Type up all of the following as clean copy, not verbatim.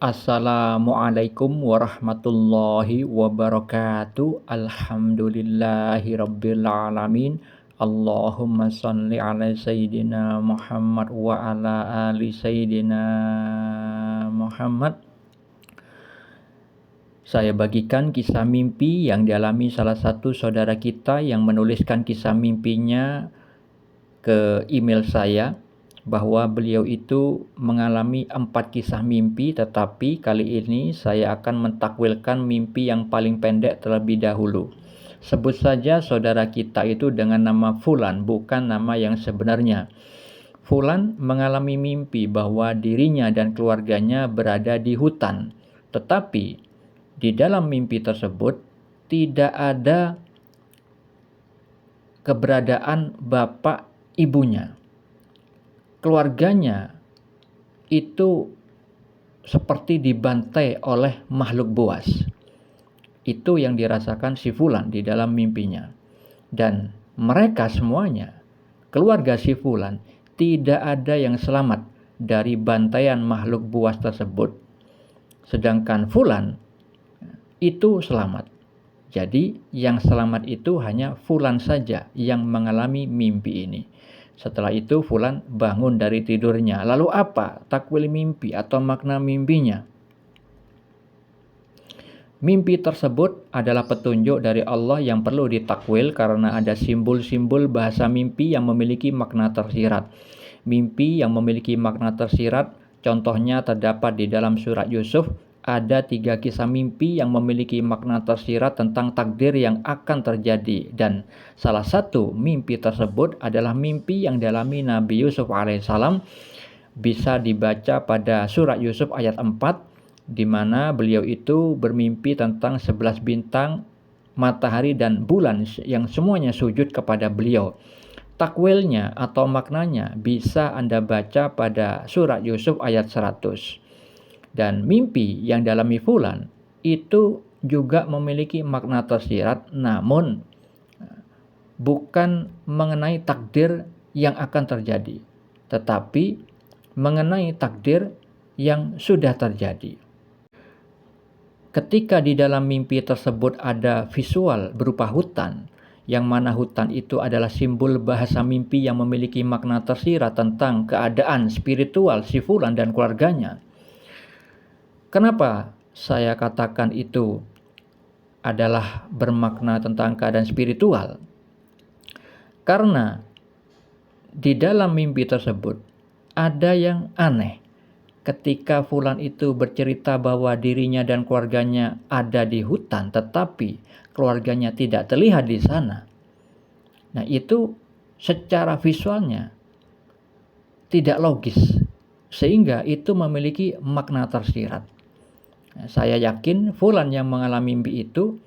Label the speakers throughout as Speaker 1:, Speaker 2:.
Speaker 1: Assalamualaikum warahmatullahi wabarakatuh. Alhamdulillahi rabbil alamin. Allahumma shalli ala sayyidina Muhammad wa ala ali sayyidina Muhammad. Saya bagikan kisah mimpi yang dialami salah satu saudara kita yang menuliskan kisah mimpinya ke email saya, bahwa beliau itu mengalami 4 kisah mimpi, tetapi kali ini saya akan mentakwilkan mimpi yang paling pendek terlebih dahulu. Sebut saja saudara kita itu dengan nama Fulan, bukan nama yang sebenarnya. Fulan mengalami mimpi bahwa dirinya dan keluarganya berada di hutan, tetapi di dalam mimpi tersebut tidak ada keberadaan bapak ibunya. Keluarganya itu seperti dibantai oleh makhluk buas. Itu yang dirasakan si Fulan di dalam mimpinya. Dan mereka semuanya, keluarga si Fulan, tidak ada yang selamat dari bantaian makhluk buas tersebut. Sedangkan Fulan itu selamat. Jadi yang selamat itu hanya Fulan saja yang mengalami mimpi ini. Setelah itu Fulan bangun dari tidurnya. Lalu apa takwil mimpi atau makna mimpinya? Mimpi tersebut adalah petunjuk dari Allah yang perlu ditakwil karena ada simbol-simbol bahasa mimpi yang memiliki makna tersirat. Mimpi yang memiliki makna tersirat contohnya terdapat di dalam surat Yusuf. Ada 3 kisah mimpi yang memiliki makna tersirat tentang takdir yang akan terjadi, dan salah satu mimpi tersebut adalah mimpi yang dialami Nabi Yusuf alaihissalam. Bisa dibaca pada surat Yusuf ayat 4, di mana beliau itu bermimpi tentang 11 bintang, matahari dan bulan yang semuanya sujud kepada beliau. Takwilnya atau maknanya bisa Anda baca pada surat Yusuf ayat 100. Dan mimpi yang dialami Fulan itu juga memiliki makna tersirat, namun bukan mengenai takdir yang akan terjadi, tetapi mengenai takdir yang sudah terjadi. Ketika di dalam mimpi tersebut ada visual berupa hutan, yang mana hutan itu adalah simbol bahasa mimpi yang memiliki makna tersirat tentang keadaan spiritual si Fulan dan keluarganya. Kenapa saya katakan itu adalah bermakna tentang keadaan spiritual? Karena di dalam mimpi tersebut ada yang aneh. Ketika Fulan itu bercerita bahwa dirinya dan keluarganya ada di hutan, tetapi keluarganya tidak terlihat di sana. Nah, itu secara visualnya tidak logis, sehingga itu memiliki makna tersirat. Saya yakin Fulan yang mengalami mimpi itu,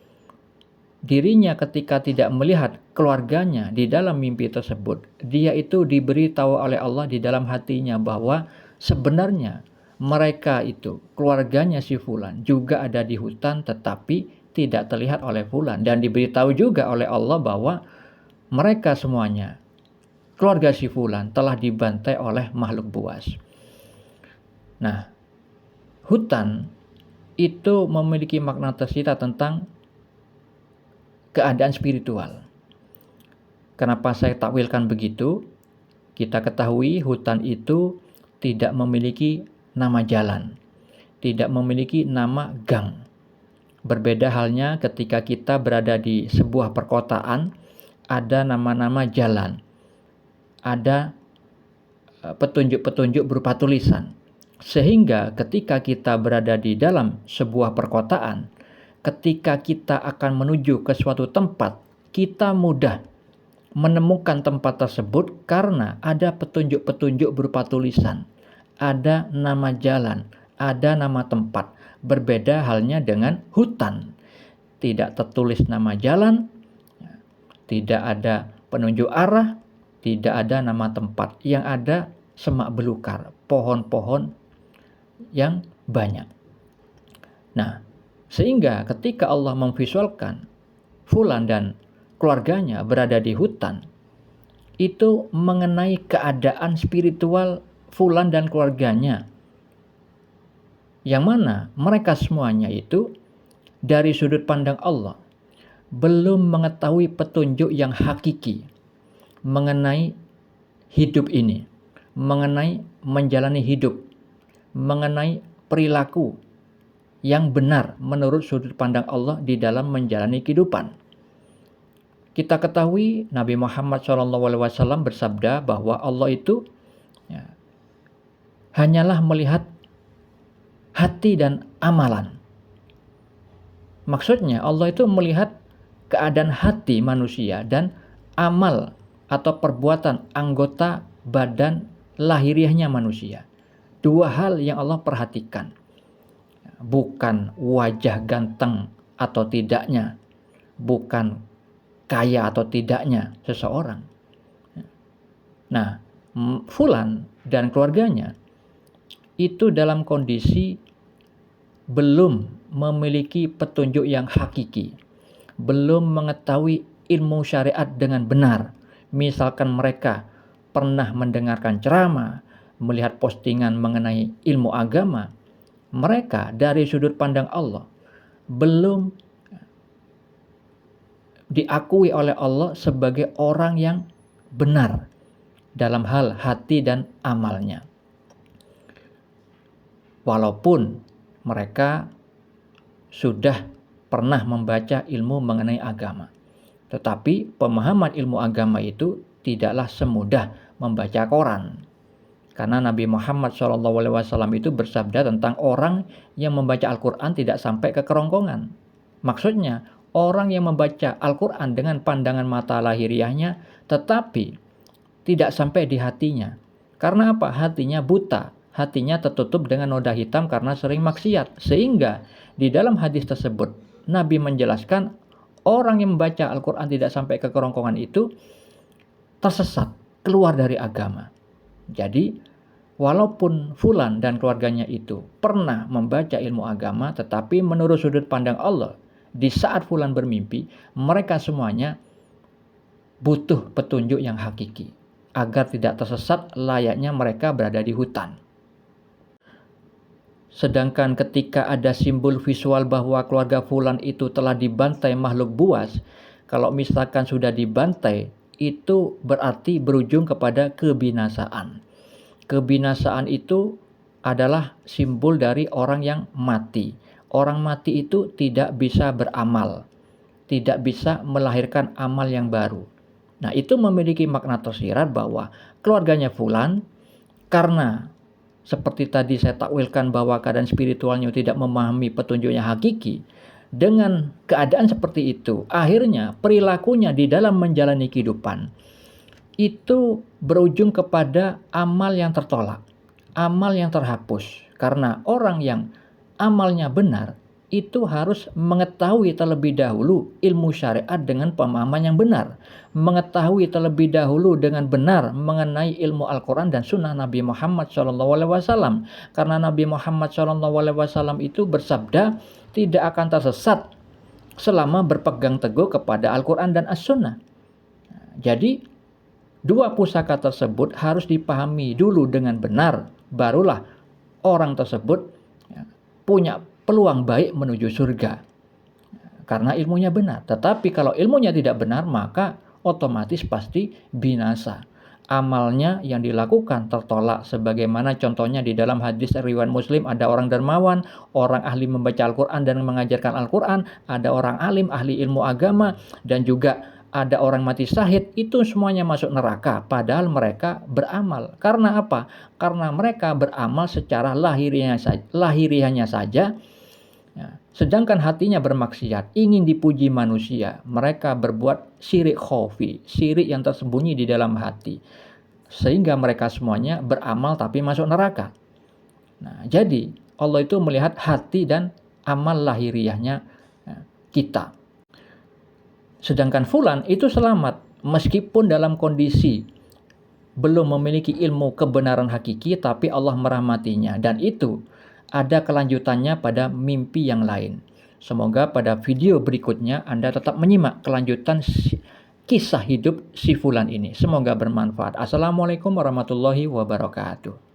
Speaker 1: dirinya ketika tidak melihat keluarganya di dalam mimpi tersebut, dia itu diberitahu oleh Allah di dalam hatinya bahwa sebenarnya mereka itu, keluarganya si Fulan juga ada di hutan tetapi tidak terlihat oleh Fulan. Dan diberitahu juga oleh Allah bahwa mereka semuanya, keluarga si Fulan, telah dibantai oleh makhluk buas. Nah, hutan itu memiliki makna tersirat tentang keadaan spiritual. Kenapa saya takwilkan begitu? Kita ketahui hutan itu tidak memiliki nama jalan, tidak memiliki nama gang. Berbeda halnya ketika kita berada di sebuah perkotaan, ada nama-nama jalan, ada petunjuk-petunjuk berupa tulisan. Sehingga ketika kita berada di dalam sebuah perkotaan, ketika kita akan menuju ke suatu tempat, kita mudah menemukan tempat tersebut karena ada petunjuk-petunjuk berupa tulisan, ada nama jalan, ada nama tempat. Berbeda halnya dengan hutan. Tidak tertulis nama jalan, tidak ada penunjuk arah, tidak ada nama tempat. Yang ada semak belukar, pohon-pohon yang banyak. Nah, sehingga ketika Allah memvisualkan Fulan dan keluarganya berada di hutan, itu mengenai keadaan spiritual Fulan dan keluarganya yang mana mereka semuanya itu dari sudut pandang Allah belum mengetahui petunjuk yang hakiki mengenai hidup ini, mengenai menjalani hidup, mengenai perilaku yang benar menurut sudut pandang Allah di dalam menjalani kehidupan. Kita ketahui Nabi Muhammad SAW bersabda bahwa Allah itu hanyalah melihat hati dan amalan. Maksudnya Allah itu melihat keadaan hati manusia dan amal atau perbuatan anggota badan lahiriahnya manusia. Dua hal yang Allah perhatikan. Bukan wajah ganteng atau tidaknya, bukan kaya atau tidaknya seseorang. Nah, Fulan dan keluarganya itu dalam kondisi belum memiliki petunjuk yang hakiki, belum mengetahui ilmu syariat dengan benar. Misalkan mereka pernah mendengarkan ceramah, melihat postingan mengenai ilmu agama, mereka dari sudut pandang Allah belum diakui oleh Allah sebagai orang yang benar dalam hal hati dan amalnya. Walaupun mereka sudah pernah membaca ilmu mengenai agama, tetapi pemahaman ilmu agama itu tidaklah semudah membaca koran. Karena Nabi Muhammad SAW itu bersabda tentang orang yang membaca Al-Quran tidak sampai ke kerongkongan. Maksudnya, orang yang membaca Al-Quran dengan pandangan mata lahiriahnya, tetapi tidak sampai di hatinya. Karena apa? Hatinya buta. Hatinya tertutup dengan noda hitam karena sering maksiat. Sehingga di dalam hadis tersebut, Nabi menjelaskan orang yang membaca Al-Quran tidak sampai ke kerongkongan itu tersesat, keluar dari agama. Jadi, walaupun Fulan dan keluarganya itu pernah membaca ilmu agama, tetapi menurut sudut pandang Allah, di saat Fulan bermimpi, mereka semuanya butuh petunjuk yang hakiki, agar tidak tersesat layaknya mereka berada di hutan. Sedangkan ketika ada simbol visual bahwa keluarga Fulan itu telah dibantai makhluk buas, kalau misalkan sudah dibantai, itu berarti berujung kepada kebinasaan. Kebinasaan itu adalah simbol dari orang yang mati. Orang mati itu tidak bisa beramal, tidak bisa melahirkan amal yang baru. Nah, itu memiliki makna tersirat bahwa keluarganya Fulan, karena seperti tadi saya takwilkan bahwa keadaan spiritualnya tidak memahami petunjuknya hakiki, dengan keadaan seperti itu, akhirnya perilakunya di dalam menjalani kehidupan itu berujung kepada amal yang tertolak, amal yang terhapus. Karena orang yang amalnya benar itu harus mengetahui terlebih dahulu ilmu syariat dengan pemahaman yang benar, mengetahui terlebih dahulu dengan benar mengenai ilmu Al-Quran dan Sunnah Nabi Muhammad SAW. Karena Nabi Muhammad SAW itu bersabda tidak akan tersesat selama berpegang teguh kepada Al-Quran dan As-Sunnah. Jadi dua pusaka tersebut harus dipahami dulu dengan benar, barulah orang tersebut punya peluang baik menuju surga. Karena ilmunya benar. Tetapi kalau ilmunya tidak benar, maka otomatis pasti binasa. Amalnya yang dilakukan tertolak. Sebagaimana contohnya di dalam hadis riwayat Muslim, ada orang dermawan, orang ahli membaca Al-Quran dan mengajarkan Al-Quran, ada orang alim, ahli ilmu agama, dan juga ada orang mati syahid. Itu semuanya masuk neraka, padahal mereka beramal. Karena apa? Karena mereka beramal secara lahiriahnya saja. Sedangkan hatinya bermaksiat, ingin dipuji manusia. Mereka berbuat syirik khafi, syirik yang tersembunyi di dalam hati. Sehingga mereka semuanya beramal tapi masuk neraka. Nah, jadi Allah itu melihat hati dan amal lahiriahnya kita. Sedangkan Fulan itu selamat meskipun dalam kondisi belum memiliki ilmu kebenaran hakiki, tapi Allah merahmatinya. Dan itu ada kelanjutannya pada mimpi yang lain. Semoga pada video berikutnya Anda tetap menyimak kelanjutan kisah hidup si Fulan ini. Semoga bermanfaat. Assalamualaikum warahmatullahi wabarakatuh.